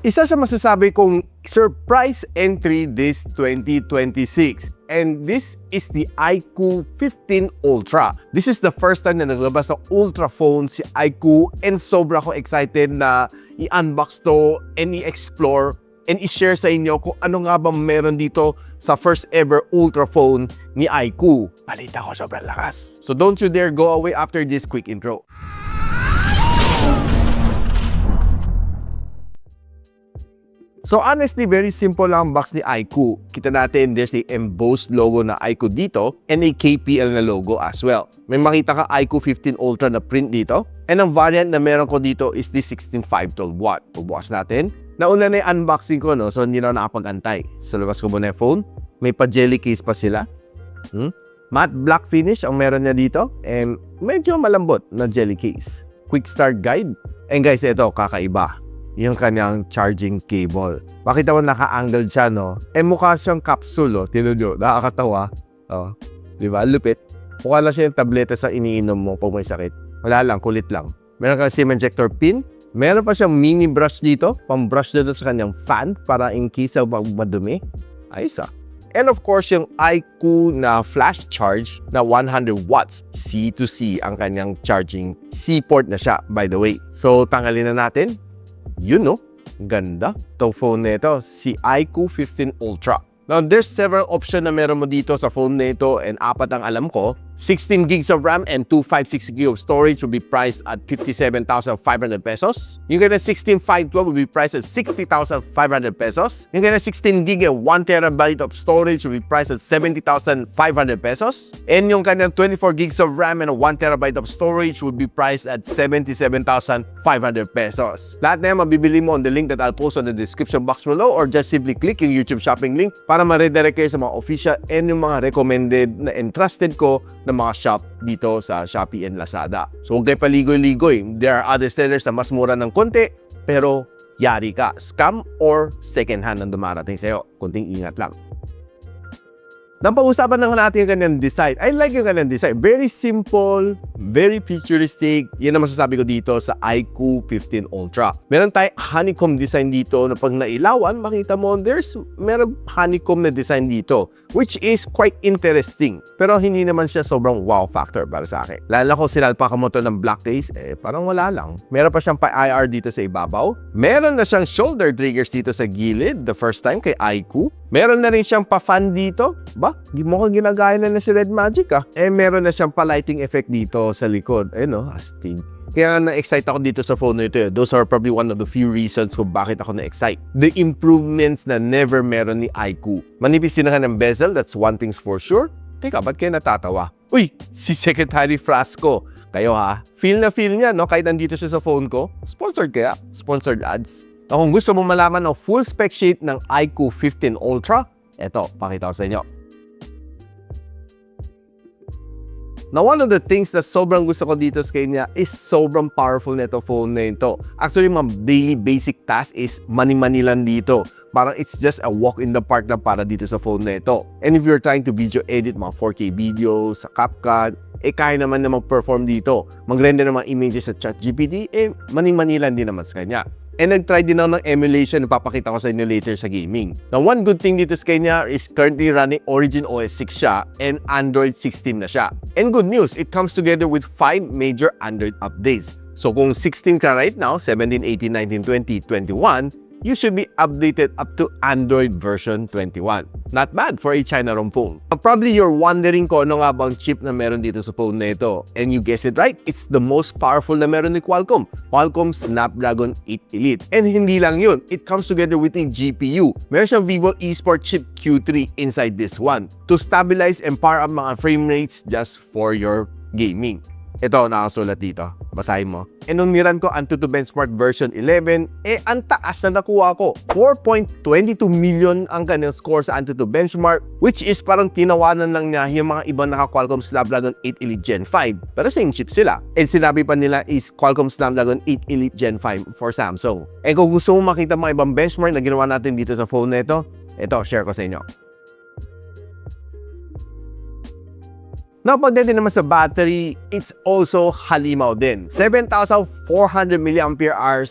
Isa sa masasabi kong surprise entry this 2026. And this is the IQOO 15 Ultra. This is the first time na naglabas ng Ultra phone si IQOO and sobra ko excited na i-unbox to and i-explore and i-share sa inyo kung ano nga ba meron dito sa first ever Ultra phone ni IQOO. Balita ko sobrang lakas. So don't you dare go away after this quick intro. So honestly, very simple lang ang box ni IQOO. Kita natin, there's the embossed logo na IQOO dito and a KPL na logo as well. May makita ka IQOO 15 Ultra na print dito. And ang variant na meron ko dito is the 16.512 watt. Bubukas natin. Nauna na yung unboxing ko, no? So hindi na nakapag-antay. So labas ko muna yung phone. May pa-jelly case pa sila. Matte black finish ang meron niya dito. And medyo malambot na jelly case. Quick start guide. And guys, ito, kakaiba. Yung kanyang charging cable. Makita mo naka-angled siya, no? Eh mukha siyang capsule, oh. Tinudo nyo, nakakatawa. Oh, di ba? Lupit. Mukha lang siya yung tableta sa iniinom mo pag may sakit. Wala lang, kulit lang. Meron kang SIM ejector pin. Meron pa siyang mini brush dito. Pang-brush dito sa kanyang fan para in case of madumi. Ayos ah. And of course, yung IQOO na flash charge na 100 watts. C2C ang kanyang charging. C-port na siya, by the way. So, tanggalin na natin. Yun, no? Ganda. Itong phone na ito, si IQOO 15 Ultra. Now, there's several options na meron mo dito sa phone na ito and apat ang alam ko. 16 gigs of RAM and 256 gigs of storage will be priced at 57,500 pesos. Yung kaya 16.512 will be priced at 60,500 pesos. Yung kaya 16 gig and 1 terabyte of storage will be priced at 70,500 pesos. And yung kanya 24 gigs of RAM and 1 terabyte of storage will be priced at 77,500 pesos. Lahat na yan mabibili mo on the link that I'll post on the description box below or just simply click yung YouTube shopping link para ma-redirect kayo sa mga official and yung mga recommended na entrusted ko na mga shop dito sa Shopee and Lazada. So huwag kayo paligoy-ligoy. There are other sellers na mas mura ng konti, pero yari ka. Scam or second hand ang dumarating sa'yo. Kunting ingat lang. Napag-usapan na natin yung kanyang design. I like yung kanyang design. Very simple, very futuristic. Yan ang masasabi ko dito sa IQOO 15 Ultra. Meron tayong honeycomb design dito na pag nailawan, makita mo, meron honeycomb na design dito, which is quite interesting. Pero hindi naman siya sobrang wow factor para sa akin. Lalo ko sinalpakan mo to ng black case, parang wala lang. Meron pa siyang pa-IR dito sa ibabaw. Meron na siyang shoulder triggers dito sa gilid, the first time kay IQOO. Meron na rin siyang pa-fan dito. Ba? Di mo ko ginagaya na si Red Magic ah. Meron na siyang pa-lighting effect dito sa likod. Astig. Kaya na-excite ako dito sa phone na ito. Those are probably one of the few reasons kung bakit ako na-excite. The improvements na never meron ni IQOO. Manipis din na ng bezel, that's one thing for sure. Teka, ba't kayo natatawa? Uy, si Secretary Frasco. Kayo ha, feel na feel niya, no? Kahit nandito siya sa phone ko. Sponsored kaya? Sponsored ads. Kung gusto mo malaman ng full spec sheet ng IQOO 15 Ultra, eto, pakita ko sa inyo. Now, one of the things na sobrang gusto ko dito sa kanya is sobrang powerful na ito phone na ito. Actually, mga daily basic task is mani-mani lang dito. Parang it's just a walk in the park na para dito sa phone na ito. And if you're trying to video edit mga 4K videos sa CapCut, kaya naman na mag-perform dito. Mag-render ng mga images sa ChatGPT, mani-mani lang din naman sa kanya. And nag-try din ako ng emulation na papakita ko sa inyo later sa gaming. Now, one good thing dito sa kanya is currently running Origin OS 6 siya and Android 16 na siya. And good news, it comes together with 5 major Android updates. So kung 16 ka right now, 17, 18, 19, 20, 21, you should be updated up to Android version 21. Not bad for a China ROM phone. Probably you're wondering kung ano nga bang chip na meron dito sa phone na ito. And you guessed it right, it's the most powerful na meron ni Qualcomm. Qualcomm Snapdragon 8 Elite. And hindi lang yun, it comes together with a GPU. Meron siyang Vivo eSport chip Q3 inside this one to stabilize and power up mga frame rates just for your gaming. Ito, nakasulat dito. Basahin mo. Nung niran ko Antutu Benchmark version 11, ang taas na nakuha ko. 4.22 million ang kanyang score sa Antutu Benchmark, which is parang tinawanan lang niya yung mga ibang naka-Qualcomm Snapdragon 8 Elite Gen 5. Pero same chip sila. And sinabi pa nila is Qualcomm Snapdragon 8 Elite Gen 5 for Samsung. Kung gusto mo makita mga ibang benchmark na ginawa natin dito sa phone na ito, share ko sa inyo. Now, pagdating naman sa battery, it's also halimaw din. 7,400 mAh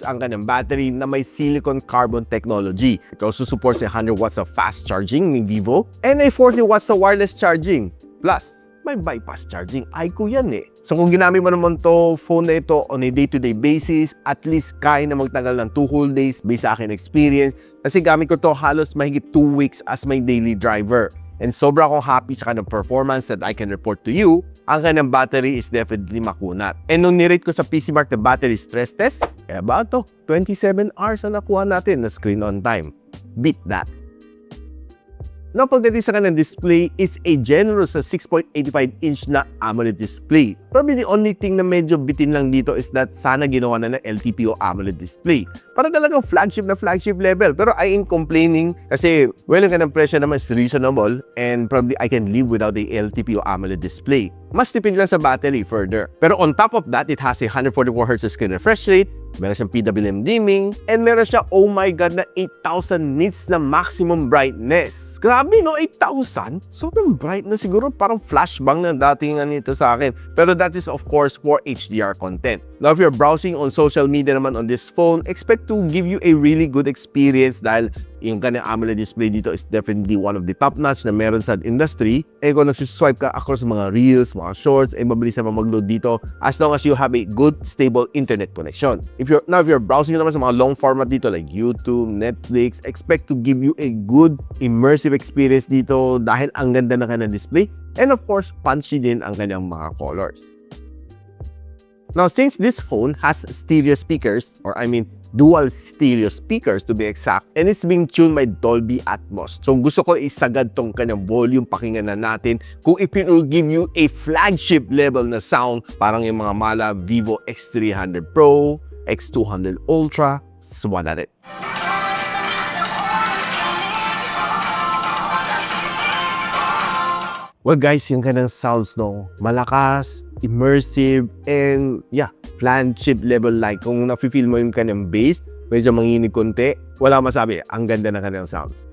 ang kanyang battery na may silicon carbon technology. It also supports 100 watts of fast charging ni Vivo and ay 40 watts sa wireless charging. Plus, may bypass charging. IQOO yan eh. So kung ginamit mo naman to phone na ito on a day-to-day basis, at least kaya na magtagal ng 2 whole days based sa akin experience. Kasi gamit ko to halos mahigit 2 weeks as my daily driver. And sobra akong happy sa kanyang performance that I can report to you. Ang kanyang battery is definitely makunat. And nung nirate ko sa PC Mark the battery stress test, about 27 hours na nakuha natin na screen on time. Beat that. Now, pagdating sa kanyang display, it's a generous 6.85-inch na AMOLED display. Probably the only thing na medyo bitin lang dito is that sana ginawa na ng LTPO AMOLED display. Para talagang flagship na flagship level. Pero I ain't complaining kasi well, yung kanyang presyo naman is reasonable and probably I can live without the LTPO AMOLED display. Mas tipid lang sa battery further. Pero on top of that, it has a 144Hz screen refresh rate, meron siyang PWM dimming, and meron siya, oh my god, na 8,000 nits na maximum brightness. Grabe no, 8,000? Sobrang bright na siguro, parang flashbang na datingan nito sa akin. Pero that is of course for HDR content. Now if you're browsing on social media naman on this phone, expect to give you a really good experience dahil yung kanyang AMOLED display dito is definitely one of the top-notch na meron sa industry. Eh kung nagsuswipe ka across mga reels, mga shorts, eh mabilis naman mag-load dito as long as you have a good, stable internet connection. If you're browsing naman sa mga long format dito like YouTube, Netflix, expect to give you a good, immersive experience dito dahil ang ganda ng kanyang display. And of course, punchy din ang kanyang mga colors. Now, since this phone has stereo speakers, or I mean, dual stereo speakers to be exact, and it's being tuned by Dolby Atmos. So gusto ko isagad tong kanyang volume, pakinggan na natin kung if it will give you a flagship level na sound, parang yung mga mala Vivo X300 Pro, X200 Ultra, suwa natin. Well guys, yung kanyang sounds no, malakas, immersive, and yeah, flagship level like. Kung nafe-feel mo yung kanyang bass, medyo manginig konti, wala masabi, ang ganda ng kanyang sounds.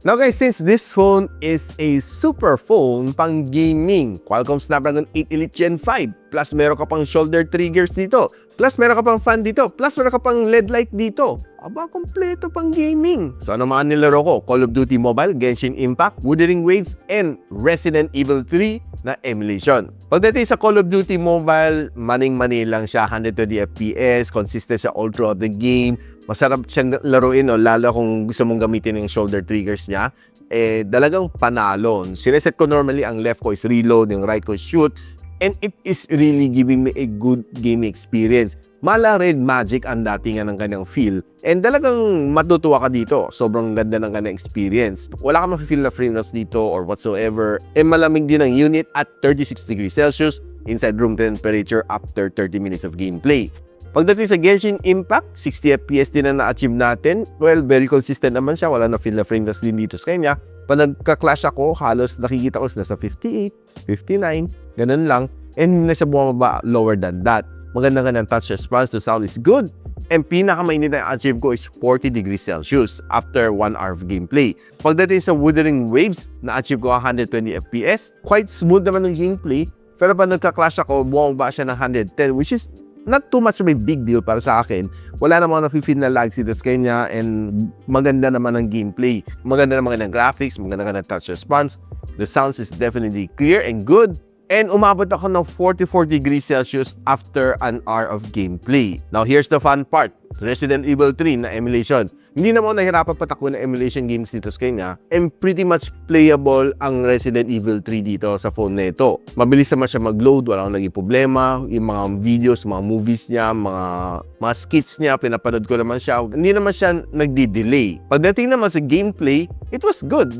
Now guys, since this phone is a super phone pang gaming, Qualcomm Snapdragon 8 Elite Gen 5, plus meron ka pang shoulder triggers dito, plus meron ka pang fan dito, plus meron ka pang LED light dito. Aba, kompleto pang gaming. So ano mga nilaro ko? Call of Duty Mobile, Genshin Impact, Wuthering Waves, and Resident Evil 3 na emulation. Pagdating sa Call of Duty Mobile, maning-mani lang siya, 120 FPS, consistent sa all throughout the game. Masarap siyang laruin, no? Lalo kung gusto mong gamitin yung shoulder triggers niya. Eh, dalagang panalo. Sineset ko normally, ang left ko is reload, yung right ko is shoot. And it is really giving me a good gaming experience. Mala Red Magic ang datingan ng kanyang feel. And talagang matutuwa ka dito. Sobrang ganda ng kanyang experience. Wala kang mafe-feel na frame drops dito or whatsoever. And malamig din ang unit at 36 degrees Celsius inside room temperature after 30 minutes of gameplay. Pagdating sa Genshin Impact, 60 FPS din na na-achieve natin. Well, very consistent naman siya. Wala na feel na frame drops din dito sa kanya. Pag nagka-clash ako, halos nakikita ko nasa 58, 59, ganun lang. And nasa bumaba lower than that. Maganda ka ng touch response, the sound is good. And pinakamainit na achieve ko is 40 degrees Celsius after 1 hour of gameplay. Pagdating sa Wuthering Waves, na-achieve ko 120 FPS. Quite smooth naman ng gameplay. Pero pag nagka-clash ako, bumaba siya ng 110, which is not too much of a big deal para sa akin. Wala namang nafe-feel na lag sa kanya and maganda naman ang gameplay. Maganda naman ng graphics, maganda ng touch response. The sounds is definitely clear and good. And umabot ako ng 44 degrees Celsius after an hour of gameplay. Now, here's the fun part. Resident Evil 3 na emulation. Hindi naman ako nahirapan patakbo na emulation games dito sa kanya. And pretty much playable ang Resident Evil 3 dito sa phone na ito. Mabilis naman siya mag-load, wala akong naging problema. Yung mga videos, mga movies niya, mga skits niya, pinapanood ko naman siya. Hindi naman siya nagdi-delay. Pagdating naman sa gameplay, it was good.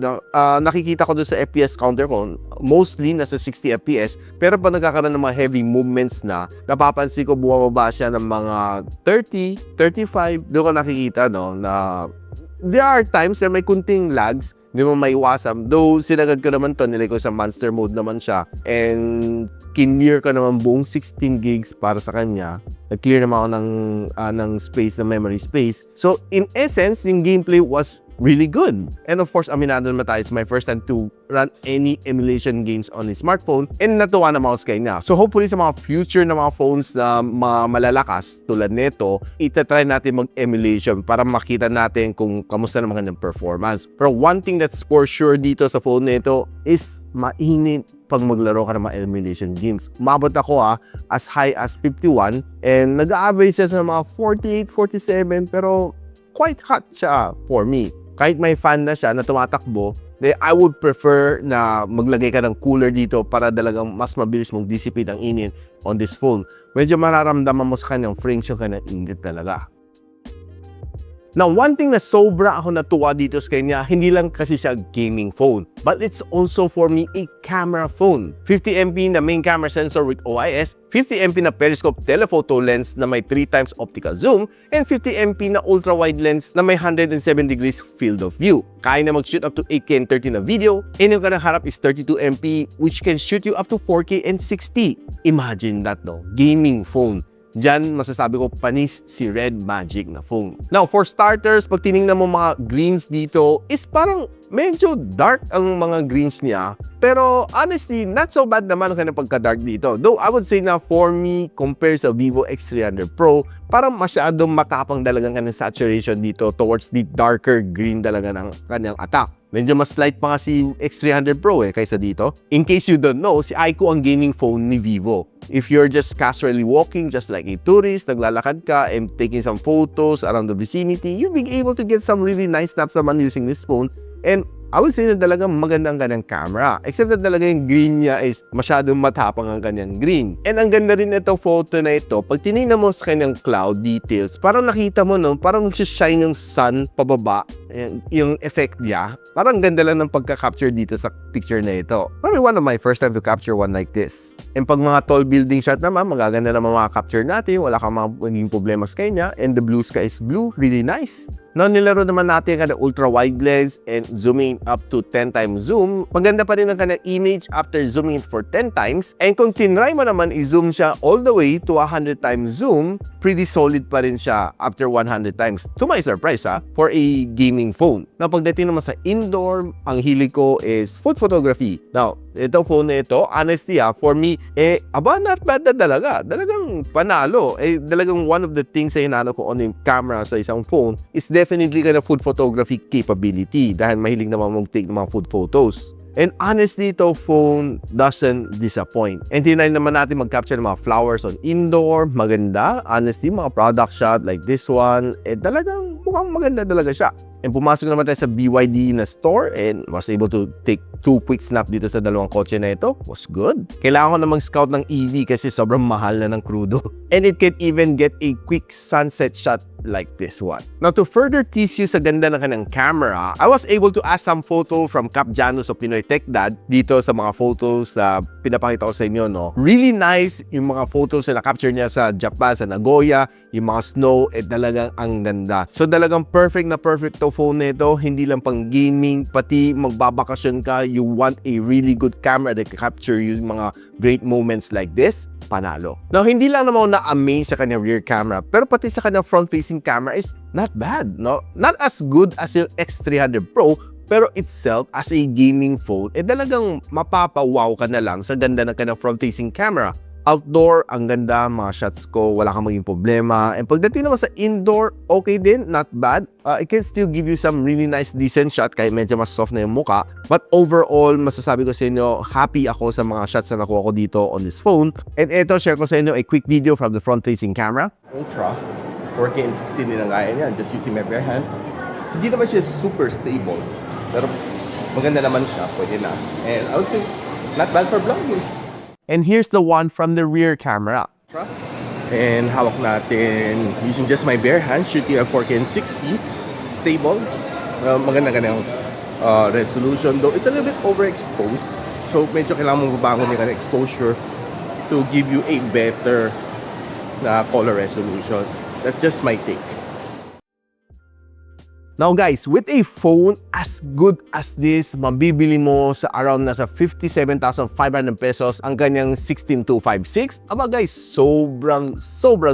Nakikita ko doon sa FPS counter ko, mostly nasa 60 FPS. Pero pag nagkakaroon ng mga heavy movements na, napapansin ko bumababa siya ng mga 30, 35, doon ko nakikita no, na there are times na may kunting lags, hindi mo maiwasan. Though sinagad ko naman to, nilagay ko sa monster mode naman siya. And kinlear ko naman buong 16 gigs para sa kanya. Nag-clear naman ako ng space, ng memory space. So in essence, yung gameplay was really good. And of course, aminado naman tayo, it's my first time to run any emulation games on a smartphone and natuwa naman ako sa kanya. So hopefully sa mga future na mga phones na malalakas tulad nito, itatry natin mag-emulation para makita natin kung kamusta naman kanyang performance. Pero one thing that's for sure dito sa phone nito is mainit pag maglaro ka ng mga emulation games. Umabot ako as high as 51 and nag-average siya sa mga 48, 47 pero quite hot siya for me. Kahit may fan na siya na tumatakbo, I would prefer na maglagay ka ng cooler dito para talagang mas mabilis mong dissipate ang init on this phone. Medyo mararamdaman mo sa kanyang frames yung kanyang init talaga. Now, one thing na sobra ako natuwa dito sa kanya, hindi lang kasi siya gaming phone, but it's also for me a camera phone. 50MP na main camera sensor with OIS, 50MP na periscope telephoto lens na may 3x optical zoom, and 50MP na ultra-wide lens na may 107 degrees field of view. Kaya na mag-shoot up to 8K and 30 na video, and yung kanang harap is 32MP which can shoot you up to 4K and 60. Imagine that, no? Gaming phone. Diyan, masasabi ko, panis si Red Magic na phone. Now, for starters, pag tinignan mo mga greens dito, is parang medyo dark ang mga greens niya. Pero honestly, not so bad naman ang kanyang pagka-dark dito. Though, I would say na for me, compared sa Vivo X300 Pro, parang masyadong matapang talagang kanyang saturation dito towards the darker green talaga ng kanyang attack. Medyo mas light pa nga si X300 Pro kaysa dito. In case you don't know, si IQOO ang gaming phone ni Vivo. If you're just casually walking, just like a tourist, naglalakad ka and taking some photos around the vicinity, you'll be able to get some really nice snaps naman using this phone. And I would say na talagang magandang kanyang camera. Except that talaga yung green niya is masyadong matapang ang kanyang green. And ang ganda rin itong photo na ito, pag tinignan mo sa kanyang cloud details, parang nakita mo, no, parang shine yung sun pababa, yung effect niya. Parang ganda lang ng pagka-capture dito sa picture na ito. Probably one of my first time to capture one like this. And pag mga tall building shot naman, magaganda naman mga capture natin. Wala kang maging problema sa kanya. And the blue sky is blue. Really nice. Now, nilaro naman natin ang ultra-wide lens and zooming up to 10 times zoom. Maganda pa rin ang kanyang image after zooming it for 10 times. And kung tinry mo naman, i-zoom siya all the way to 100 times zoom, pretty solid pa rin siya after 100 times. To my surprise, for a gaming phone. Now, pagdating naman sa indoor, ang hilig ko is food photography. Now, itong phone na ito, honestly for me, not bad na talaga. Talagang panalo. Talagang one of the things na hinano ko on yung camera sa isang phone is definitely kind of food photography capability dahil mahilig naman mag-take ng mga food photos. And honestly, ito phone doesn't disappoint. And tinry naman natin mag-capture ng mga flowers on indoor. Maganda. Honestly, mga product shot like this one, talagang mukhang maganda talaga siya. And pumasok naman tayo sa BYD na store and was able to take 2 quick snap dito sa dalawang kotse na ito. Was good. Kailangan ko na mag-scout ng EV kasi sobrang mahal na ng crudo. And it can even get a quick sunset shot like this one. Now, to further tease you sa ganda ng kanyang camera, I was able to ask some photo from Cap Janus of Pinoy Tech Dad dito sa mga photos na pinapakita ko sa inyo, no? Really nice yung mga photos na na-capture niya sa Japan, sa Nagoya, yung mga snow, talagang ang ganda. So, talagang perfect na perfect to phone nito, hindi lang pang gaming, pati magbabakasyon ka, you want a really good camera that can capture yung mga great moments like this, panalo. Now, hindi lang naman ako na-amaze sa kanyang rear camera, pero pati sa kanyang front-facing camera is not bad, no? Not as good as yung X300 Pro, pero itself, as a gaming phone, talagang mapapawaw ka na lang sa ganda ng kanyang front-facing camera. Outdoor, ang ganda, mga shots ko, wala kang maging problema. And pagdating naman sa indoor, okay din, not bad. It can still give you some really nice, decent shot kahit medyo mas soft na yung muka. But overall, masasabi ko sa inyo, happy ako sa mga shots na nakuha ko dito on this phone. And ito, share ko sa inyo a quick video from the front-facing camera. Ultra, 4K and 60 din ang gaya niya, just using my bare hand. Hindi naman siya super stable, pero maganda naman siya, pwede na. And I would say, not bad for vlogging. And here's the one from the rear camera. And hawak natin using just my bare hand, shooting at 4K and 60. Stable. Maganda kanyang resolution. Though it's a little bit overexposed. So medyo kailangan mong babangon yung exposure to give you a better color resolution. That's just my take. Now guys, with a phone as good as this, mabibili mo sa around nasa 57,500 pesos ang kanyang 16256. Aba guys, sobrang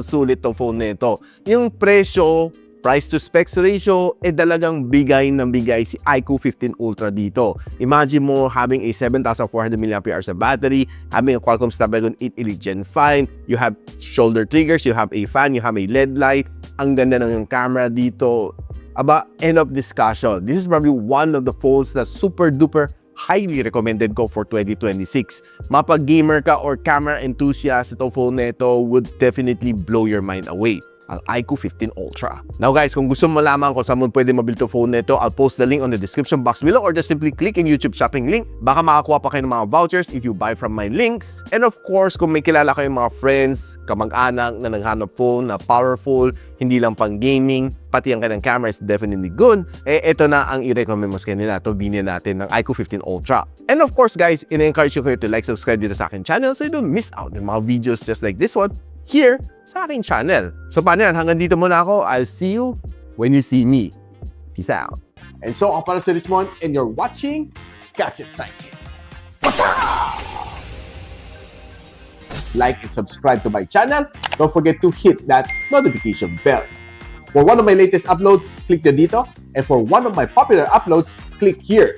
sulit tong phone nito. Yung presyo, price to specs ratio, talagang bigay ng bigay si IQOO 15 Ultra dito. Imagine mo having a 7,400 mAh na battery, having a Qualcomm Snapdragon 8 Elite Gen 5, you have shoulder triggers, you have a fan, you have a LED light, ang ganda ng camera dito. Aba, end of discussion. This is probably one of the phones na super duper highly recommended ko for 2026. Mapag-gamer ka or camera enthusiast, itong phone na ito would definitely blow your mind away. Ang IQOO 15 Ultra. Now guys, kung gusto mo malaman kung saan mo pwede mabuild to phone nito, I'll post the link on the description box below or just simply click yung YouTube shopping link. Baka makakuha pa kayo ng mga vouchers if you buy from my links. And of course, kung may kilala kayong mga friends, kamag-anak na naghanap phone na powerful, hindi lang pang gaming, pati ang kanyang camera is definitely good, ito na ang i-recommend mo sa kanila. Ito, binili natin ng IQOO 15 Ultra. And of course guys, ina-encourage ko kayo to like, subscribe dito sa akin channel so you don't miss out on mga videos just like this one here sa aking channel. So paano yan? Hanggang dito muna ako. I'll see you when you see me. Peace out. And so, ako para si Richmond and you're watching Gadget Sidekick. What's up? Like and subscribe to my channel. Don't forget to hit that notification bell. For one of my latest uploads, click the dito. And for one of my popular uploads, click here.